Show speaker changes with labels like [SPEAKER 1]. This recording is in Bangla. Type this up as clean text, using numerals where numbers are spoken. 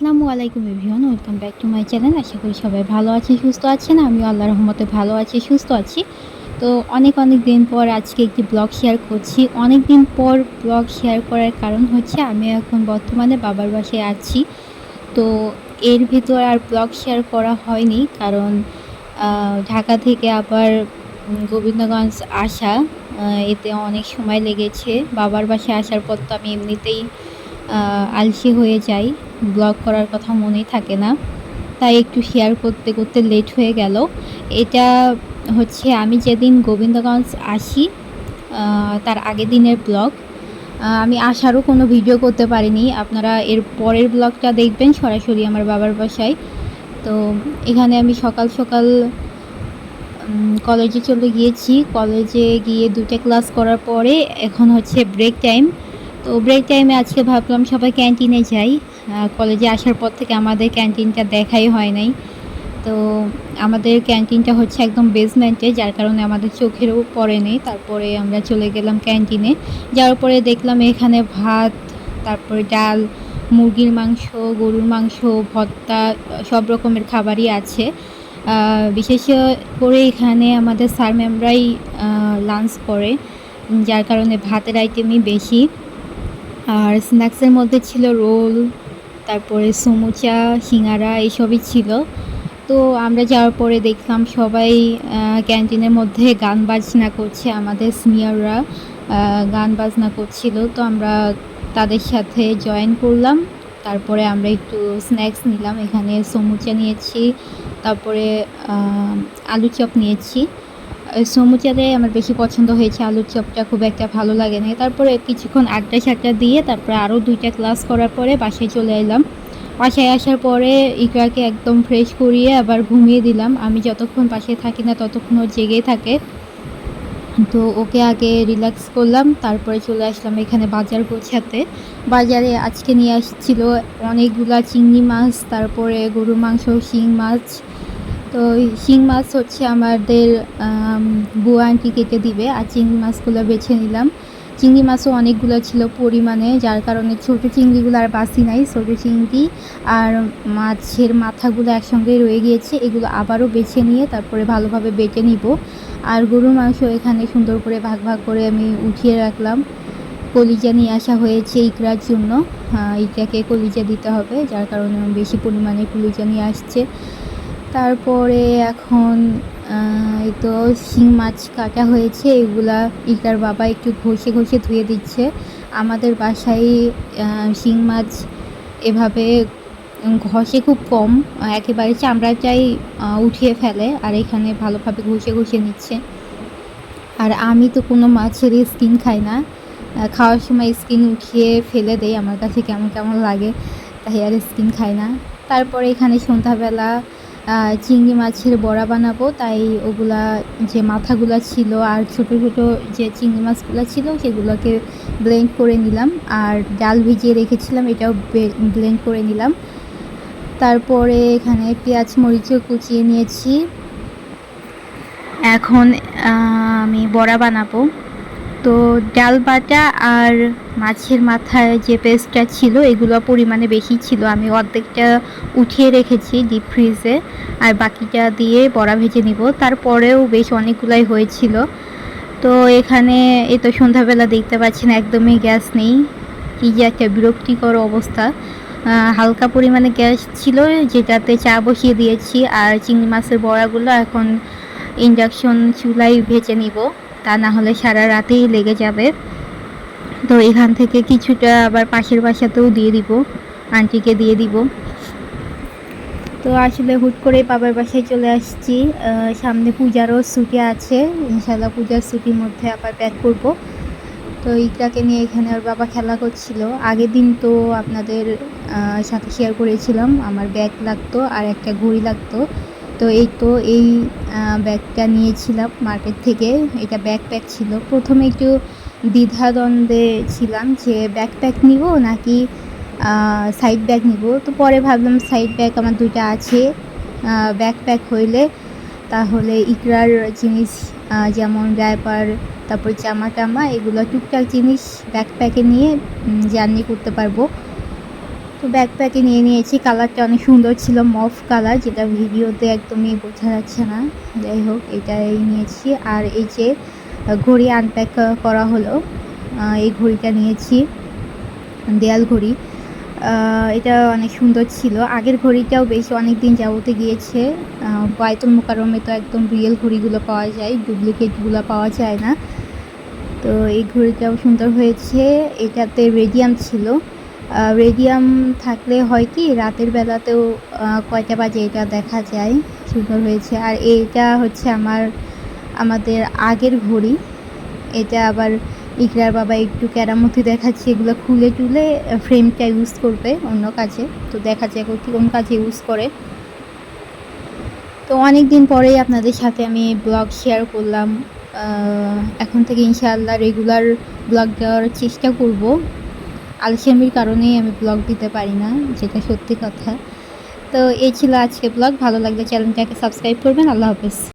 [SPEAKER 1] আসসালামু আলাইকুম everyone, welcome back to my channel. আশা করি সবাই ভালো আছেন, সুস্থ আছেন। আমিও আল্লাহর রহমতে ভালো আছি, সুস্থ আছি। তো অনেক দিন পর আজকে একটি ব্লগ শেয়ার করছি। অনেক দিন পর ব্লগ শেয়ার করার কারণ হচ্ছে আমি এখন বর্তমানে বাবার বাসায় আছি। তো এর ভিতর আর ব্লগ শেয়ার করা হয়নি, কারণ ঢাকা থেকে আবার গোবিন্দগঞ্জ আসা, এতে অনেক সময় লেগেছে। বাবার বাসায় আসার পর তো আমি এমনিতেই আলসি হয়ে যাই, ব্লগ করার কথা মনেই থাকে না, তাই একটু শেয়ার করতে করতে লেট হয়ে গেল। এটা হচ্ছে আমি যেদিন গোবিন্দগঞ্জ আসি তার আগের দিনের ব্লগ। আমি আসারও কোনো ভিডিও করতে পারিনি। আপনারা এর পরের ব্লগটা দেখবেন সরাসরি আমার বাবার বাসায়। তো এখানে আমি সকাল সকাল কলেজে চলে গিয়েছি। কলেজে গিয়ে 2টা ক্লাস করার পরে এখন হচ্ছে ব্রেক টাইম। তো ব্রেক টাইমে আজকে ভাবলাম সবাই ক্যান্টিনে যাই। কলেজে আসার পর থেকে আমাদের ক্যান্টিনটা দেখাই হয় নাই। তো আমাদের ক্যান্টিনটা হচ্ছে একদম বেসমেন্টে, যার কারণে আমাদের চোখেরও পড়ে নেই। তারপরে আমরা চলে গেলাম ক্যান্টিনে। যাওয়ার পরে দেখলাম এখানে ভাত, তারপরে ডাল, মুরগির মাংস, গরুর মাংস, ভর্তা, সব রকমের খাবারই আছে। বিশেষ করে এখানে আমাদের স্যার ম্যামরাই লাঞ্চ করে, যার কারণে ভাতের আইটেমই বেশি। আর স্ন্যাক্সের মধ্যে ছিল রোল, তারপরে সমুচা, সিঙ্গারা, এইসবই ছিল। তো আমরা যাওয়ার পরে দেখলাম সবাই ক্যান্টিনের মধ্যে গান বাজনা করছে। আমাদের সিনিয়ররা গান বাজনা করছিল, তো আমরা তাদের সাথে জয়েন করলাম। তারপরে আমরা একটু স্ন্যাক্স নিলাম। এখানে সমুচা নিয়েছি, তারপরে আলু চপ নিয়েছি। সমুচাতে আমার বেশি পছন্দ হয়েছে, আলুর চপটা খুব একটা ভালো লাগে না। তারপরে কিছুক্ষণ আড্ডা সাড্ডা দিয়ে তারপরে আরও 2টা ক্লাস করার পরে বাসায় চলে এলাম। বাসায় আসার পরে ইকরাকে একদম ফ্রেশ করিয়ে আবার ঘুমিয়ে দিলাম। আমি যতক্ষণ বাসায় থাকি না ততক্ষণ ও জেগেই থাকে, তো ওকে আগে রিল্যাক্স করলাম। তারপরে চলে আসলাম এখানে বাজার গোছাতে। বাজারে আজকে নিয়ে আসছিল অনেকগুলা চিংড়ি মাছ, তারপরে গরুর মাংস, শিং মাছ। তো শিং মাছ হচ্ছে আমাদের বুয়া আন্টি কেটে দিবে, আর চিংড়ি মাছগুলো বেছে নিলাম। চিংড়ি মাছও অনেকগুলো ছিল পরিমাণে, যার কারণে ছোটো চিংড়িগুলো আর বাসি নাই। ছোটো চিংড়ি আর মাছের মাথাগুলো একসঙ্গেই রয়ে গিয়েছে, এগুলো আবারও বেছে নিয়ে তারপরে ভালোভাবে বেটে নিব। আর গরুর মাংস এখানে সুন্দর করে ভাগ ভাগ করে আমি উঠিয়ে রাখলাম। কলিজা নিয়ে আসা হয়েছে ইকরার জন্য, ইকরাকে কলিজা দিতে হবে, যার কারণে বেশি পরিমাণে কলিজা নিয়ে আসছে। তারপরে এখন এই তো শিং মাছ কাটা হয়েছে, এগুলা ইকরার বাবা একটু ঘষে ঘষে ধুয়ে দিচ্ছে। আমাদের বাসায় শিং মাছ এভাবে ঘষে খুব কম, একেবারে চামড়াটাই উঠিয়ে ফেলে, আর এখানে ভালোভাবে ঘষে ঘষে নিচ্ছে। আর আমি তো কোনো মাছের স্কিন খাই না, খাওয়ার সময় স্কিন উঠিয়ে ফেলে দেয়, আমার কাছে কেমন কেমন লাগে, তাই আর স্কিন খাই না। তারপরে এখানে সন্ধ্যাবেলা চিংড়ি মাছের বড়া বানাবো, তাই ওগুলা যে মাথাগুলো ছিল আর ছোটো ছোটো যে চিংড়ি মাছগুলো ছিল সেগুলোকে ব্লেন্ড করে নিলাম। আর ডাল ভিজিয়ে রেখেছিলাম, এটাও ব্লেন্ড করে নিলাম। তারপরে এখানে পেঁয়াজ মরিচও কুচিয়ে নিয়েছি। এখন আমি বড়া বানাবো। তো ডাল বাটা আর মাছের মাথায় যে পেস্টটা ছিল এগুলো পরিমাণে বেশি ছিল, আমি অর্ধেকটা উঠিয়ে রেখেছি ডিপ ফ্রিজে, আর বাকিটা দিয়ে বড়া ভেজে নিব। তারপরেও বেশ অনেকগুলাই হয়েছিল। তো এখানে এই তো সন্ধ্যাবেলা দেখতে পাচ্ছেন একদমই গ্যাস নেই, কী যে একটা বিরক্তিকর অবস্থা। হালকা পরিমাণে গ্যাস ছিল, যেটাতে চা বসিয়ে দিয়েছি। আর চিংড়ি মাছের বড়াগুলো এখন ইন্ডাকশন চুলায় ভেজে নিব, তা না হলে সারা রাতেই লেগে যাবে। তো এখান থেকে কিছুটা আবার পাশের বাসাতেও দিয়ে দিব, আন্টিকে দিয়ে দিব। তো আসলে হুট করে বাবার বাসায় চলে আসছি, সামনে পূজারও ছুটি আছে, ইনশাল্লাহ পূজার ছুটির মধ্যে আবার ব্যাক করব। তো ইকরাকে নিয়ে এখানে ওর বাবা খেলা করছিল। আগের দিন তো আপনাদের সাথে শেয়ার করেছিলাম আমার ব্যাগ লাগতো আর একটা ঘড়ি লাগতো। তো এই ব্যাগটা নিয়েছিলাম মার্কেট থেকে, এটা ব্যাকপ্যাক ছিল। প্রথমে একটু দ্বিধাদ্বন্দ্বে ছিলাম যে ব্যাকপ্যাক নিব নাকি সাইড ব্যাগ নিব। তো পরে ভাবলাম সাইড ব্যাগ আমার 2টা আছে, ব্যাকপ্যাক হইলে তাহলে ইকরার জিনিস যেমন ডায়পার, তারপর জামা টামা, এগুলো টুকটাক জিনিস ব্যাকপ্যাকে নিয়ে জার্নি করতে পারবো। তো ব্যাকপ্যাকে নিয়ে নিয়েছি, কালারটা অনেক সুন্দর ছিল, মফ কালার, যেটা ভিডিওতে একদমই বোঝা যাচ্ছে না। যাই হোক, এটাই নিয়েছি। আর এই যে ঘড়ি আনপ্যাক করা হলো, এই ঘড়িটা নিয়েছি, দেয়াল ঘড়ি। এটা অনেক সুন্দর ছিল। আগের ঘড়িটাও বেশ অনেক দিন যাবতে গিয়েছে। বায়তুল মোকাররমে তো একদম রিয়েল ঘড়িগুলো পাওয়া যায়, ডুপ্লিকেটগুলো পাওয়া যায় না। তো এই ঘড়িটাও সুন্দর হয়েছে। এটাতে রেডিয়াম ছিল। রেডিয়াম থাকলে হয় কি, রাতের বেলাতেও কয়টা বাজে এটা দেখা যায়। সুন্দর হয়েছে। আর এইটা হচ্ছে আমাদের আগের ঘড়ি। এটা আবার ইকরার বাবা একটু কেরামতি দেখাচ্ছে, এগুলো খুলে টুলে ফ্রেমটা ইউজ করবে অন্য কাজে। তো দেখা যায় কোন কাজে ইউজ করে। তো অনেক দিন পরেই আপনাদের সাথে আমি ব্লগ শেয়ার করলাম। এখন থেকে ইনশাআল্লাহ রেগুলার ব্লগ দেওয়ার চেষ্টা করব। আলসেমির কারণেই আমি ব্লগ দিতে পারি না, যেটা সত্যি কথা। তো এই ছিল আজকে ব্লগ। ভালো লাগলে চ্যানেলটাকে সাবস্ক্রাইব করবেন। আল্লাহ হাফেজ।